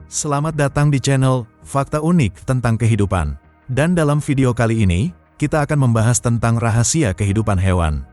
Selamat datang di channel Fakta Unik tentang Kehidupan. Dan dalam video kali ini, kita akan membahas tentang rahasia kehidupan hewan.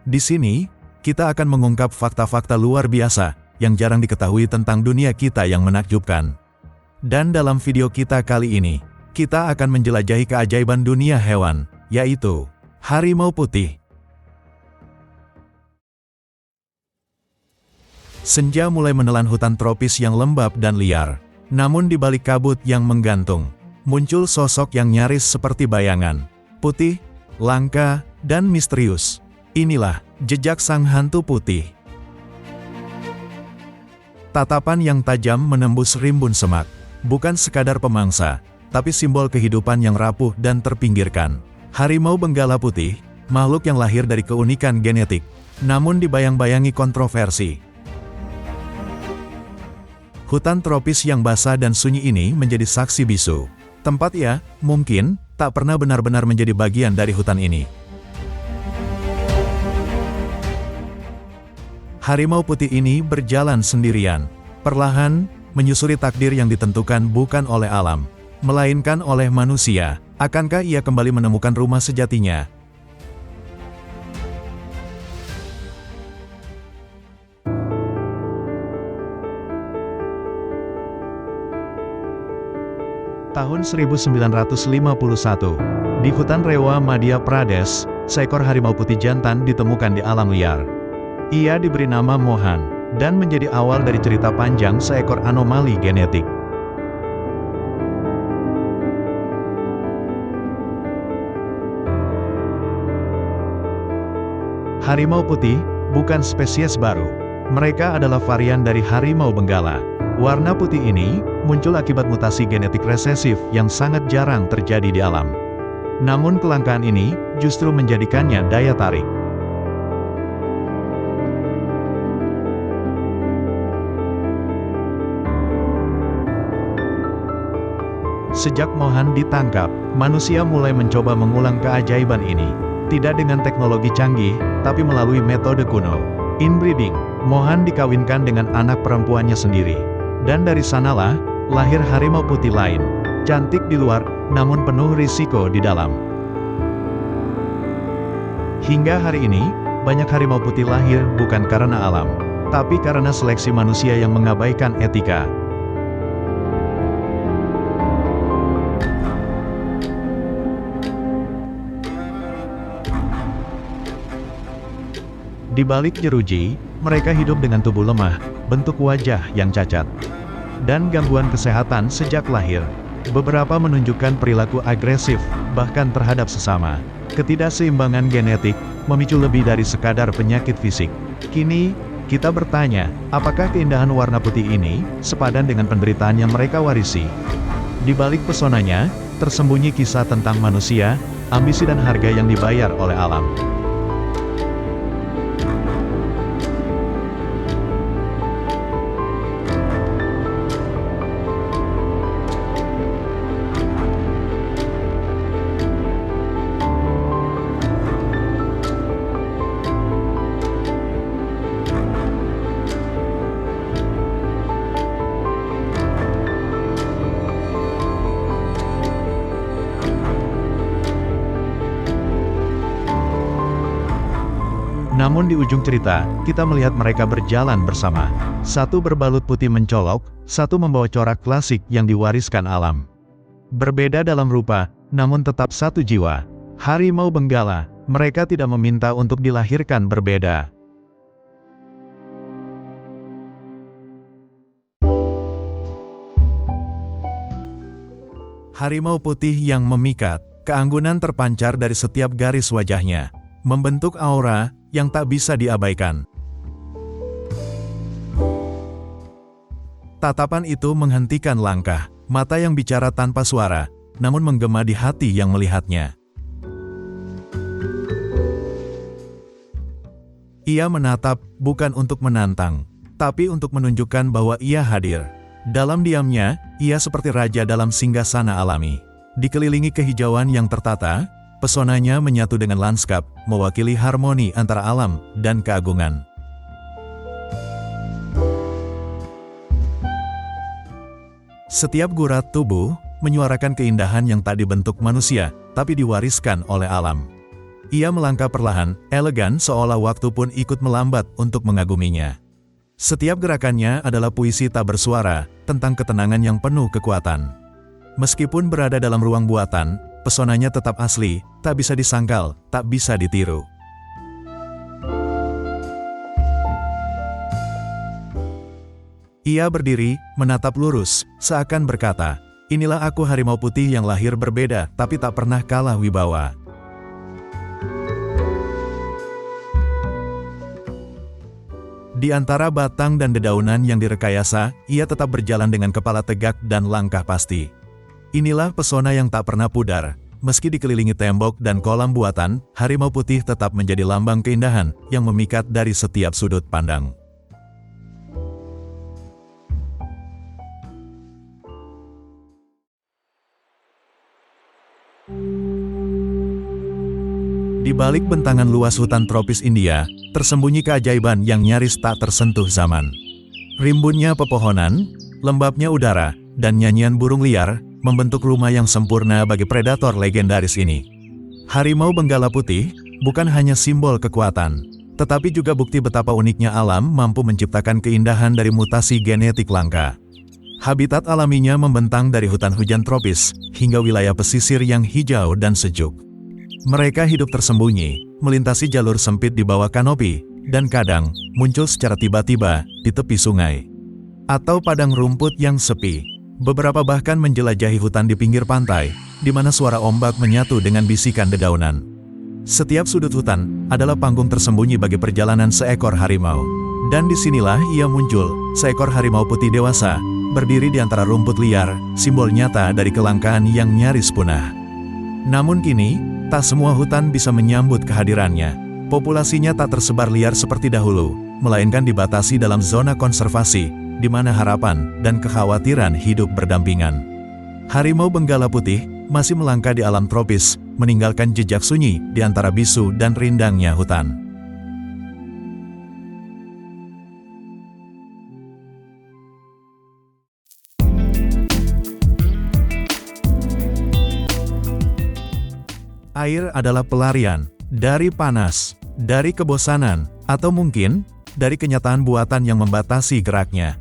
Di sini, kita akan mengungkap fakta-fakta luar biasa yang jarang diketahui tentang dunia kita yang menakjubkan. Dan dalam video kita kali ini, kita akan menjelajahi keajaiban dunia hewan, yaitu harimau putih. Senja mulai menelan hutan tropis yang lembab dan liar. Namun di balik kabut yang menggantung, muncul sosok yang nyaris seperti bayangan. Putih, langka, dan misterius. Inilah jejak sang hantu putih. Tatapan yang tajam menembus rimbun semak. Bukan sekadar pemangsa, tapi simbol kehidupan yang rapuh dan terpinggirkan. Harimau Benggala putih, makhluk yang lahir dari keunikan genetik, namun dibayang-bayangi kontroversi. Hutan tropis yang basah dan sunyi ini menjadi saksi bisu. Tempat ia, mungkin, tak pernah benar-benar menjadi bagian dari hutan ini. Harimau putih ini berjalan sendirian, perlahan, menyusuri takdir yang ditentukan bukan oleh alam, melainkan oleh manusia. Akankah ia kembali menemukan rumah sejatinya? Tahun 1951, di hutan Rewa, Madhya Pradesh, seekor harimau putih jantan ditemukan di alam liar. Ia diberi nama Mohan, dan menjadi awal dari cerita panjang seekor anomali genetik. Harimau putih bukan spesies baru. Mereka adalah varian dari harimau Benggala. Warna putih ini muncul akibat mutasi genetik resesif yang sangat jarang terjadi di alam. Namun kelangkaan ini justru menjadikannya daya tarik. Sejak Mohan ditangkap, manusia mulai mencoba mengulang keajaiban ini. Tidak dengan teknologi canggih, tapi melalui metode kuno. Inbreeding, Mohan dikawinkan dengan anak perempuannya sendiri. Dan dari sanalah, lahir harimau putih lain. Cantik di luar, namun penuh risiko di dalam. Hingga hari ini, banyak harimau putih lahir bukan karena alam, tapi karena seleksi manusia yang mengabaikan etika. Di balik jeruji, mereka hidup dengan tubuh lemah, bentuk wajah yang cacat, dan gangguan kesehatan sejak lahir. Beberapa menunjukkan perilaku agresif, bahkan terhadap sesama. Ketidakseimbangan genetik memicu lebih dari sekadar penyakit fisik. Kini, kita bertanya, apakah keindahan warna putih ini sepadan dengan penderitaan yang mereka warisi? Di balik pesonanya, tersembunyi kisah tentang manusia, ambisi dan harga yang dibayar oleh alam. Namun di ujung cerita, kita melihat mereka berjalan bersama. Satu berbalut putih mencolok, satu membawa corak klasik yang diwariskan alam. Berbeda dalam rupa, namun tetap satu jiwa. Harimau Benggala, mereka tidak meminta untuk dilahirkan berbeda. Harimau putih yang memikat, keanggunan terpancar dari setiap garis wajahnya, membentuk aura yang tak bisa diabaikan. Tatapan itu menghentikan langkah, mata yang bicara tanpa suara, namun menggema di hati yang melihatnya. Ia menatap, bukan untuk menantang, tapi untuk menunjukkan bahwa ia hadir. Dalam diamnya, ia seperti raja dalam singgasana alami. Dikelilingi kehijauan yang tertata, pesonanya menyatu dengan lanskap, mewakili harmoni antara alam dan keagungan. Setiap gurat tubuh menyuarakan keindahan yang tak dibentuk manusia, tapi diwariskan oleh alam. Ia melangkah perlahan, elegan seolah waktu pun ikut melambat untuk mengaguminya. Setiap gerakannya adalah puisi tak bersuara, tentang ketenangan yang penuh kekuatan. Meskipun berada dalam ruang buatan, pesonanya tetap asli, tak bisa disangkal, tak bisa ditiru. Ia berdiri, menatap lurus, seakan berkata, "Inilah aku harimau putih yang lahir berbeda, tapi tak pernah kalah wibawa." Di antara batang dan dedaunan yang direkayasa, ia tetap berjalan dengan kepala tegak dan langkah pasti. Inilah pesona yang tak pernah pudar. Meski dikelilingi tembok dan kolam buatan, harimau putih tetap menjadi lambang keindahan yang memikat dari setiap sudut pandang. Di balik bentangan luas hutan tropis India, tersembunyi keajaiban yang nyaris tak tersentuh zaman. Rimbunnya pepohonan, lembabnya udara, dan nyanyian burung liar, membentuk rumah yang sempurna bagi predator legendaris ini. Harimau Benggala Putih, bukan hanya simbol kekuatan, tetapi juga bukti betapa uniknya alam mampu menciptakan keindahan dari mutasi genetik langka. Habitat alaminya membentang dari hutan hujan tropis, hingga wilayah pesisir yang hijau dan sejuk. Mereka hidup tersembunyi, melintasi jalur sempit di bawah kanopi, dan kadang muncul secara tiba-tiba di tepi sungai atau padang rumput yang sepi. Beberapa bahkan menjelajahi hutan di pinggir pantai, di mana suara ombak menyatu dengan bisikan dedaunan. Setiap sudut hutan adalah panggung tersembunyi bagi perjalanan seekor harimau. Dan disinilah ia muncul, seekor harimau putih dewasa, berdiri di antara rumput liar, simbol nyata dari kelangkaan yang nyaris punah. Namun kini, tak semua hutan bisa menyambut kehadirannya. Populasinya tak tersebar liar seperti dahulu, melainkan dibatasi dalam zona konservasi, di mana harapan dan kekhawatiran hidup berdampingan. Harimau Benggala Putih masih melangkah di alam tropis, meninggalkan jejak sunyi di antara bisu dan rindangnya hutan. Air adalah pelarian dari panas, dari kebosanan, atau mungkin dari kenyataan buatan yang membatasi geraknya.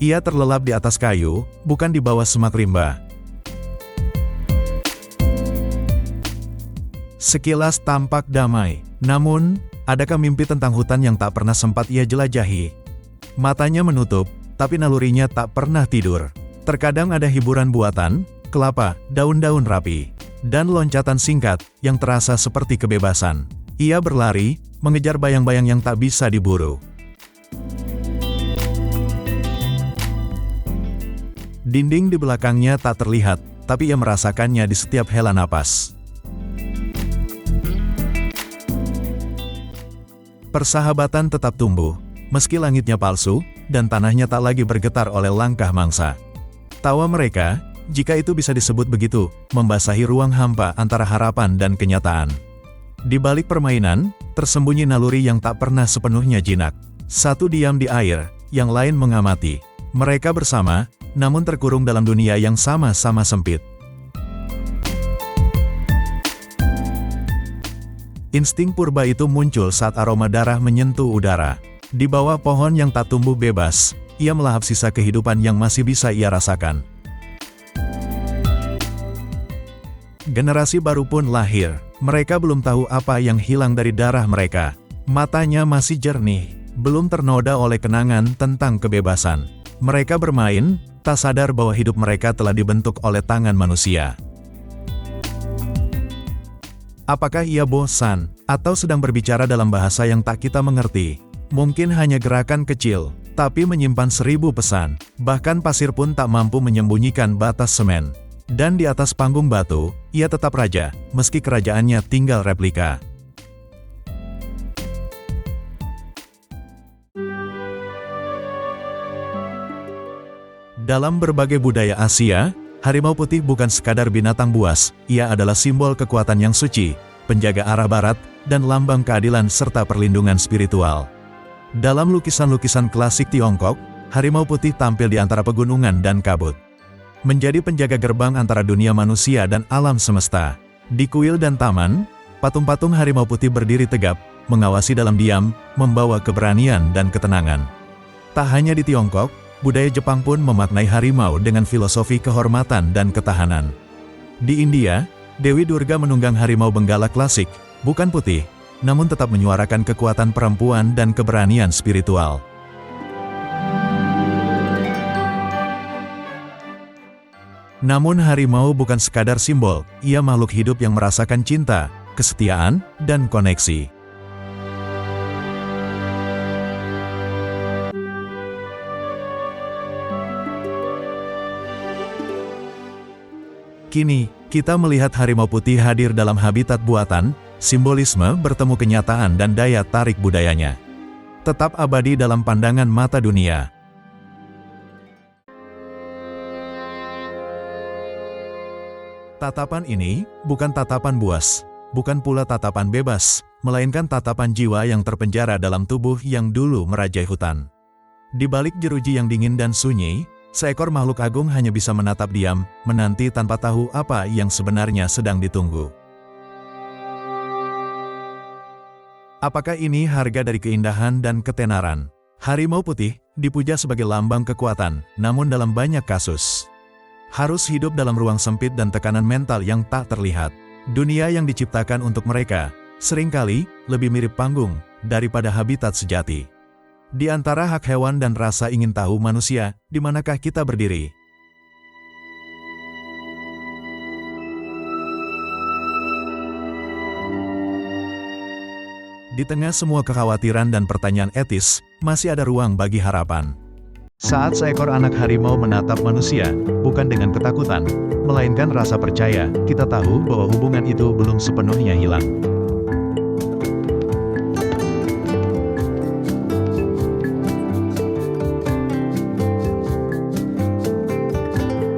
Ia terlelap di atas kayu, bukan di bawah semak rimba. Sekilas tampak damai, namun, adakah mimpi tentang hutan yang tak pernah sempat ia jelajahi? Matanya menutup, tapi nalurinya tak pernah tidur. Terkadang ada hiburan buatan, kelapa, daun-daun rapi, dan loncatan singkat yang terasa seperti kebebasan. Ia berlari, mengejar bayang-bayang yang tak bisa diburu. Dinding di belakangnya tak terlihat, tapi ia merasakannya di setiap hela napas. Persahabatan tetap tumbuh, meski langitnya palsu, dan tanahnya tak lagi bergetar oleh langkah mangsa. Tawa mereka, jika itu bisa disebut begitu, membasahi ruang hampa antara harapan dan kenyataan. Di balik permainan, tersembunyi naluri yang tak pernah sepenuhnya jinak. Satu diam di air, yang lain mengamati. Mereka bersama, namun terkurung dalam dunia yang sama-sama sempit. Insting purba itu muncul saat aroma darah menyentuh udara. Di bawah pohon yang tak tumbuh bebas, ia melahap sisa kehidupan yang masih bisa ia rasakan. Generasi baru pun lahir. Mereka belum tahu apa yang hilang dari darah mereka. Matanya masih jernih, belum ternoda oleh kenangan tentang kebebasan. Mereka bermain, tak sadar bahwa hidup mereka telah dibentuk oleh tangan manusia. Apakah ia bosan, atau sedang berbicara dalam bahasa yang tak kita mengerti? Mungkin hanya gerakan kecil, tapi menyimpan 1000 pesan. Bahkan pasir pun tak mampu menyembunyikan batas semen. Dan di atas panggung batu, ia tetap raja, meski kerajaannya tinggal replika. Dalam berbagai budaya Asia, harimau putih bukan sekadar binatang buas, ia adalah simbol kekuatan yang suci, penjaga arah barat, dan lambang keadilan serta perlindungan spiritual. Dalam lukisan-lukisan klasik Tiongkok, harimau putih tampil di antara pegunungan dan kabut. Menjadi penjaga gerbang antara dunia manusia dan alam semesta. Di kuil dan taman, patung-patung harimau putih berdiri tegap, mengawasi dalam diam, membawa keberanian dan ketenangan. Tak hanya di Tiongkok, budaya Jepang pun memaknai harimau dengan filosofi kehormatan dan ketahanan. Di India, Dewi Durga menunggang harimau benggala klasik, bukan putih, namun tetap menyuarakan kekuatan perempuan dan keberanian spiritual. Namun harimau bukan sekadar simbol, ia makhluk hidup yang merasakan cinta, kesetiaan, dan koneksi. Kini, kita melihat harimau putih hadir dalam habitat buatan, simbolisme bertemu kenyataan dan daya tarik budayanya. Tetap abadi dalam pandangan mata dunia. Tatapan ini, bukan tatapan buas, bukan pula tatapan bebas, melainkan tatapan jiwa yang terpenjara dalam tubuh yang dulu merajai hutan. Di balik jeruji yang dingin dan sunyi, seekor makhluk agung hanya bisa menatap diam, menanti tanpa tahu apa yang sebenarnya sedang ditunggu. Apakah ini harga dari keindahan dan ketenaran? Harimau putih dipuja sebagai lambang kekuatan, namun dalam banyak kasus harus hidup dalam ruang sempit dan tekanan mental yang tak terlihat. Dunia yang diciptakan untuk mereka seringkali lebih mirip panggung daripada habitat sejati. Di antara hak hewan dan rasa ingin tahu manusia, di manakah kita berdiri? Di tengah semua kekhawatiran dan pertanyaan etis, masih ada ruang bagi harapan. Saat seekor anak harimau menatap manusia, bukan dengan ketakutan, melainkan rasa percaya, kita tahu bahwa hubungan itu belum sepenuhnya hilang.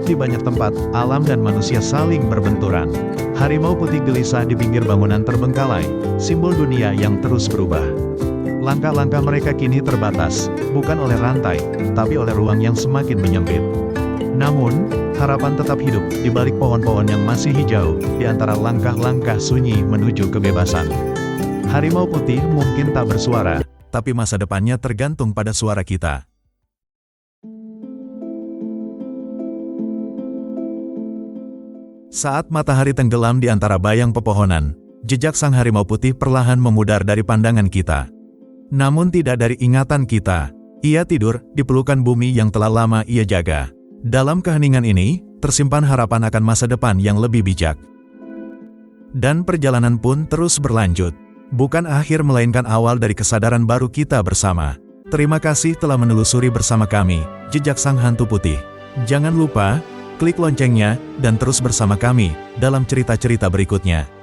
Di banyak tempat, alam dan manusia saling berbenturan. Harimau putih gelisah di pinggir bangunan terbengkalai, simbol dunia yang terus berubah. Langkah-langkah mereka kini terbatas, bukan oleh rantai, tapi oleh ruang yang semakin menyempit. Namun, harapan tetap hidup di balik pohon-pohon yang masih hijau, di antara langkah-langkah sunyi menuju kebebasan. Harimau putih mungkin tak bersuara, tapi masa depannya tergantung pada suara kita. Saat matahari tenggelam di antara bayang pepohonan, jejak sang harimau putih perlahan memudar dari pandangan kita. Namun tidak dari ingatan kita. Ia tidur di pelukan bumi yang telah lama ia jaga. Dalam keheningan ini, tersimpan harapan akan masa depan yang lebih bijak. Dan perjalanan pun terus berlanjut. Bukan akhir melainkan awal dari kesadaran baru kita bersama. Terima kasih telah menelusuri bersama kami, Jejak Sang Hantu Putih. Jangan lupa klik loncengnya, dan terus bersama kami dalam cerita-cerita berikutnya.